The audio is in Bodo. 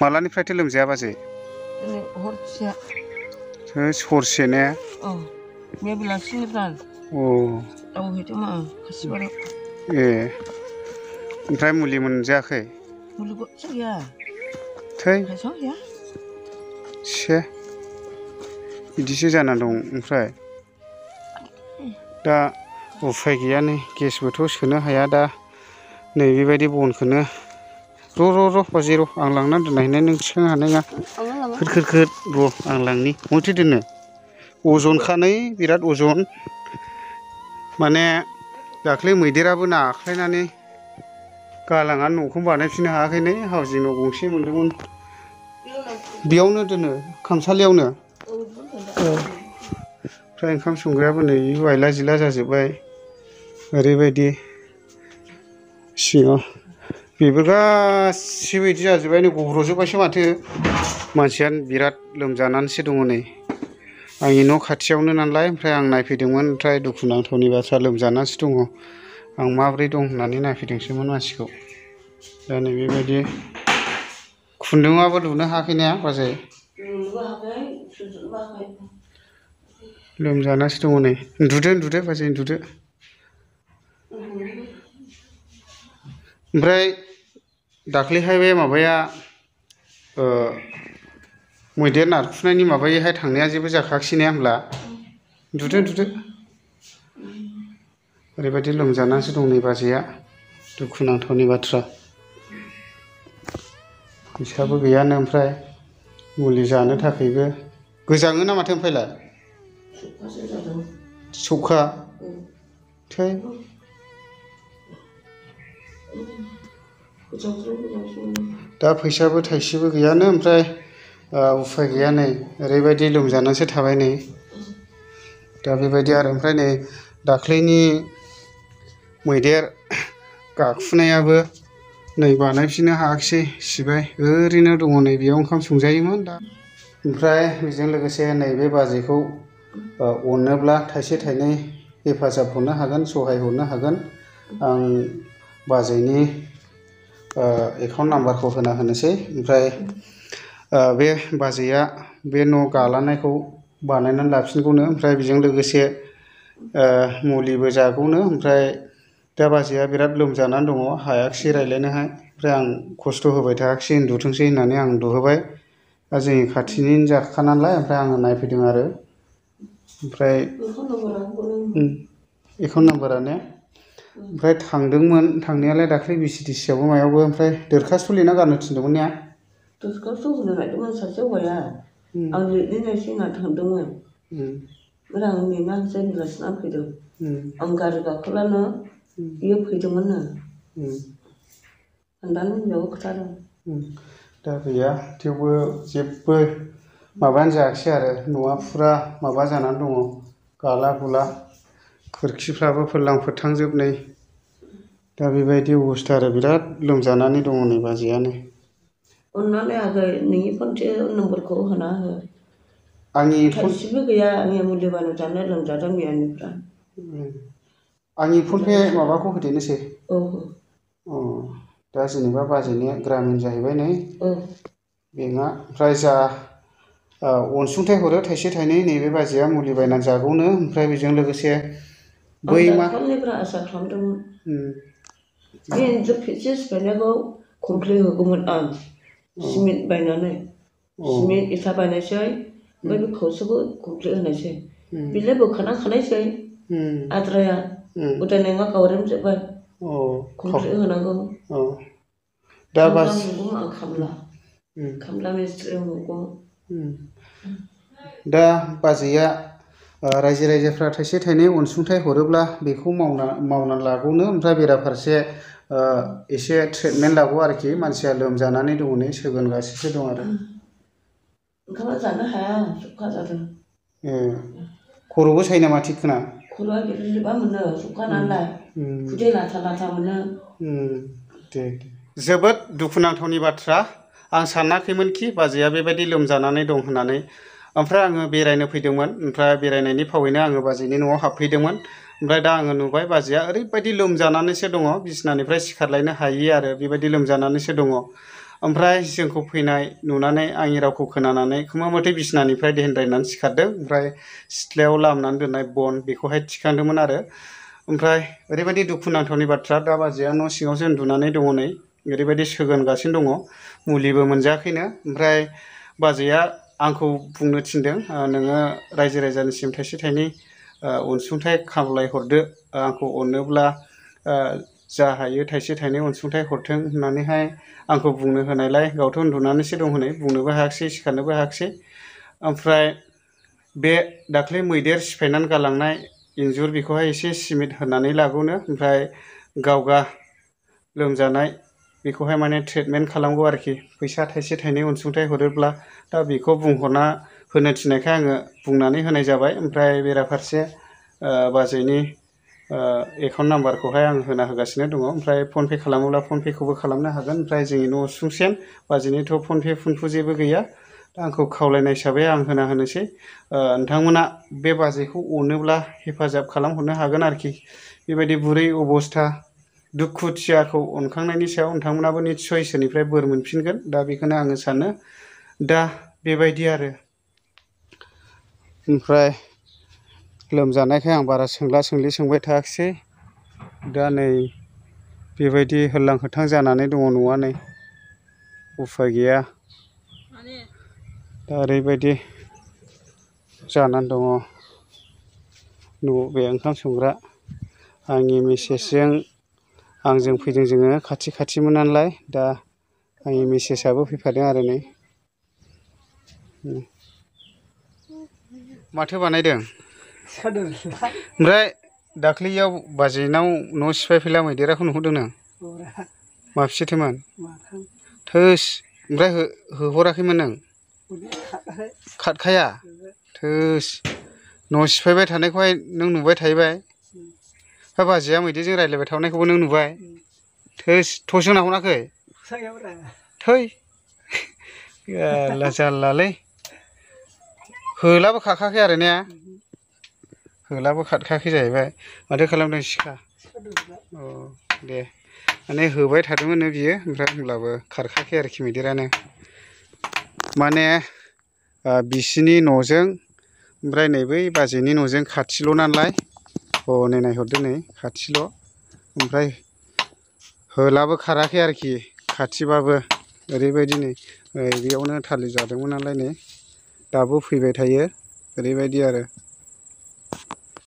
मालानिफ्रायथो लोमजाया बाजै? हरसेया। हरसे ने? औ बे बेलासिनिफ्राय। अ दावहैदोंमोन आं खासिबाराव। ए ओमफ्राय मुलि मोनजायाखै? मुलिबोथ' गैया। थै फैसाबो गैया। से बिदिसो जाना दं ओमफ्राय दा उफाय गैया नै गेसबोथ' सोनो हाया दा नै बेबायदि बनखौनो र' बाजै र' आं लांनानै दोननायनाय नों थिखांनो हानाय नङा खोद र' आं लांनि मथो दोनो अजनखानै बिराद अजन माने दाख्लै मैदेराबो नाख्लायनानै गालांनानै न'खौनो बानायफिननो हायाखै नै हाउजिं न' गंसे मोनदोंमोन बेयावनो दोनो खामसालियावनो ओमफ्राय ओंखाम संग्रायाबो नै बायला जिला जाजोब्बाय ओरैबायदि सिङाव बेबो गासिबो बिदि जाजोब्बाय नै गब्र'जोब्बायसो माथो मानसियानो बिराद लोमजानानैसो दङ नै आंनि न' खाथियावनो नालाय ओमफ्राय आं नायफैदोंमोन ओमफ्राय दुखुनांथावनि बाथ्रा लोमजानानैसो दङ आं माब्रै दं होननानै नायफैदोंसोमोन मानसिखौ दा नै बेबायदि खुन्दुङाबो लुनो हायाखै ने बाजै? लोमजानासो दङ नै उन्दुदो बाजै उन्दुदो ओमफ्राय दाख्लैहाय बे माबाया मैदेर नारखुनायनि माबायैहाय थांनाया जेबो जाखायाखिसै ने होमब्ला उन्दुदो ओरैबायदि लोमजानानैसो दं नै बाजैया दुखुनांथावनि बाथ्रा फैसाबो गैयानो ओमफ्राय मुलि जानो थाखायबो गोजाङो ना माथो ओमफ्रायलाय सौखा थै दा फैसाबो थाइसेबो गैयानो ओमफ्राय उफाय गैया नै ओरैबायदि लोमजानानैसो थाबाय नै दा बेबायदि आरो ओमफ्राय नै दाख्लैनि मैदेर गाखुनायाबो नै बानायफिननो हायाखिसै सिबाय ओरैनो दङ नै बेयाव ओंखाम संजायोमोन दा ओमफ्राय बेजों लोगोसे नैबे बाजैखौ अनोब्ला थाइसे थाइनै हेफाजाब हरनो हागोन सहाय हरनो हागोन आं बाजैनि एकाउन्ट नाम्बारखौ होनोसै ओमफ्राय बे बाजैया बे न' गालांनायखौ बानायनानै लाफिनगौनो ओमफ्राय बेजों लोगोसे मुलिबो जागौनो ओमफ्राय दा बाजैया बिराद लोमजानानै दङ हायाखिसै रायज्लायनोहाय ओमफ्राय आं खस्थ' होबाय थायाखिसै उन्दुथोंसै होननानै आं उन्दुहोबाय दा जोंनि खाथिनिनो जाखा नालाय ओमफ्राय आङो नायफैदों आरो ओमफ्राय एकाउन्ट नाम्बारा ने ओमफ्राय थांदोंमोन थांनायालाय दाख्लै VCDC आवबो मायावबो ओमफ्राय दरखास्त' लिरना गारनो थिनदोंमोन ने दरखास्त' होनो नागिरदोंमोन सासे हौवाया आं लिरनोसै होनना थांदोंमोन ओमफ्राय आं नेनानैसो बेलासिना फैदों आं गारि गाखोब्लानो बियो फैदोंमोननो दानि हिनजावबो खोथादों दा गैया थेवबो जेबो माबायानो जायाखिसै आरो न'आ फुरा माबा जानानै दङ गाला गुला खोरखिफ्राबो फोरलां फोरथांजोब नै दा बेबायदि अबस्था आरो बिराद लोमजानानै दङ नै बाजैयानो अननानै आगै नोंनि फनपे नम्बरखौ होना हो आंनि थाइसेबो गैया आंनि मुलि बायनो जानो लोमजादों मैयानिफ्राय आंनि फनपे माबाखौ होदेरनोसै औ दा जेनेबा बाजैनिया ग्रामिन जाहैबाय नै बेंकआ ओमफ्राय जा अनसुंथाइ हरो थाइसे थाइनै नैबे बाजैया मुलि बायनानै जागौनो ओमफ्राय बेजों लोगोसे बै मा दाखालिनिफ्राय आसा खालामदोंमोन बे फिक्स बायनायखौ कमप्लिट होगौमोन आं सिमेन्ट बायनानै सिमेन्ट इथा बायनायसै ओमफ्राय बे खावसेखौ कमप्लिट होनायसै बिलाय बोखाना खानायसै आद्राया उदायनाय नङा गावरेम जोब्बाय कमप्लिट होनांगौ दा खामला मिस्ट्रि हमगौ दा बाजैया रायजो राजाफ्रा थाइसे थाइनै अनसुंथाइ हरोब्ला बेखौ मावना लागौनो ओमफ्राय बेराफारसे एसे ट्रिटमेन्ट लागौ आरोखि मानसिया लोमजानानै दङ नै सोगोनगासिनो दं आरो ओंखामा जानो हाया सखा जादों खर'बो सायो नामा थिखोना खर'आ गिलिरबा मोनो सखा नालाय खुदै लाथा लाथा मोनो दे जोबोद दुखुनांथावनि बाथ्रा आं सानाखैमोनखि बाजैया बेबायदि लोमजानानै दं होननानै ओमफ्राय आङो बेरायनो फैदोंमोन ओमफ्राय बेरायनायनि फावैनो आङो बाजैनि न'आव हाबफैदोंमोन ओमफ्राय दा आङो नुबाय बाजैया ओरैबायदि लोमजानानैसो दङ बिसिनानिफ्राय सिखारलायनो हायि आरो बेबायदि लोमजानानैसो दङ ओमफ्राय जोंखौ फैनाय नुनानै आंनि रावखौ खोनानानै खोमा मथे बिसिनानिफ्राय देहेनद्रायनानै सिखारदों। ओमफ्राय सिथ्लायाव लामनानै दोननाय बन बेखौहाय थिखांदोंमोन आरो। ओमफ्राय ओरैबायदि दुखुनांथावनि बाथ्रा, दा बाजैया न' सिङावसो उन्दुनानै दङ नै, ओरैबायदि सोगोनगासिनो दङ, मुलिबो मोनजायाखैनो। ओमफ्राय बाजैया आंखौ बुंनो थिनदों, नोङो रायजो राजानिसिम थाइसे थाइनै अनसुंथाइ खावलायहरदो, आंखौ अनोब्ला जा हायो थाइसे थाइनै अनसुंथाइ हरथों होननानैहाय आंखौ बुंनो होनायलाय, गावथ' उन्दुनानैसो दं हनै, बुंनोबो हायाखिसै, सिखारनोबो हायाखिसै। ओमफ्राय बे दाख्लै मैदेर सिफायनानै गालांनाय इन्जुर बेखौहाय एसे सिमेन्ट होनानै लागौनो, ओमफ्राय गावगा लोमजानाय बेखौहाय माने ट्रिटमेन्ट खालामगौ आरोखि, फैसा थाइसे थाइनै अनसुंथाइ हरोब्ला। दा बेखौ बुंहरना होनो थिननायखाय आङो बुंनानै होनाय जाबाय। ओमफ्राय बेराफारसे बाजैनि एकाउन्ट नाम्बारखौहाय आं होना होगासिनो दङ। ओमफ्राय फनपे खालामोब्ला फनपेखौबो खालामनो हागोन। ओमफ्राय जोंनि न' उसुंसेम, बाजैनिथ' फनपे फनपु जेबो गैया। दा आंखौ खावलायनाय हिसाबै आं होना होनोसै। नोंथांमोना बे बाजैखौ अनोब्ला हेफाजाब खालामहरनो हागोन आरोखि। बेबायदि बुरै अबस्था दुखुथियाखौ अनखांनायनि सायाव नोंथांमोनाबो निस्सय इसोरनिफ्राय बोर मोनफिनगोन। दा बेखौनो आङो सानो। दा बेबायदि आरो। ओमफ्राय लोमजानायखाय आं बारा सोंला सोंलि सोंबाय थायाखिसै। दा नै बेबायदि होरलां होथां जानानै दङ न'आ नै, उफाय गैया। दा ओरैबायदि जानानै दङ न' बे ओंखाम संग्रा। आंनि मिसेसजों आंजों फैदों जोङो, खाथि खाथिमोन नालाय। दा आंनि मिसेसआबो फैफादों आरो नै। माथो बानायदों? ओमफ्राय दाख्लैयाव बाजैनाव न' सिफायफैला मैदेराखौ नुहुरदों नों? माबेसेथोमोन? थोस, ओमफ्राय होहराखैमोन नों? खारखाया? थोस, न' सिफायबाय थानायखौहाय नों नुबाय थाहैबाय? हा, बाजैया मैदेरजों रायज्लायबाय थानायखौबो नों नुबाय? थोस, टर्सजों नाहराखै? थै, जारलालै। होलाबो खारखायाखै आरो ने? होलाबो खारखायाखै जाहैबाय। माथो खालामदों, सिखा? अ दे, माने होबाय थादोंमोननो बियो, ओमफ्राय होमब्लाबो खारखायाखै आरोखि मैदेरानो। माने बिसिनि न'जों ओमफ्राय नै बै बाजैनि न'जों खाथिल' नालाय। हनै नायहरदो, नै खाथिल'। ओमफ्राय होलाबो खाराखै आरोखि, खाथिबाबो। ओरैबायदि नै बेयावनो थालिर जादोंमोन नालाय, नै दाबो फैबाय थायो, ओरैबायदि आरो।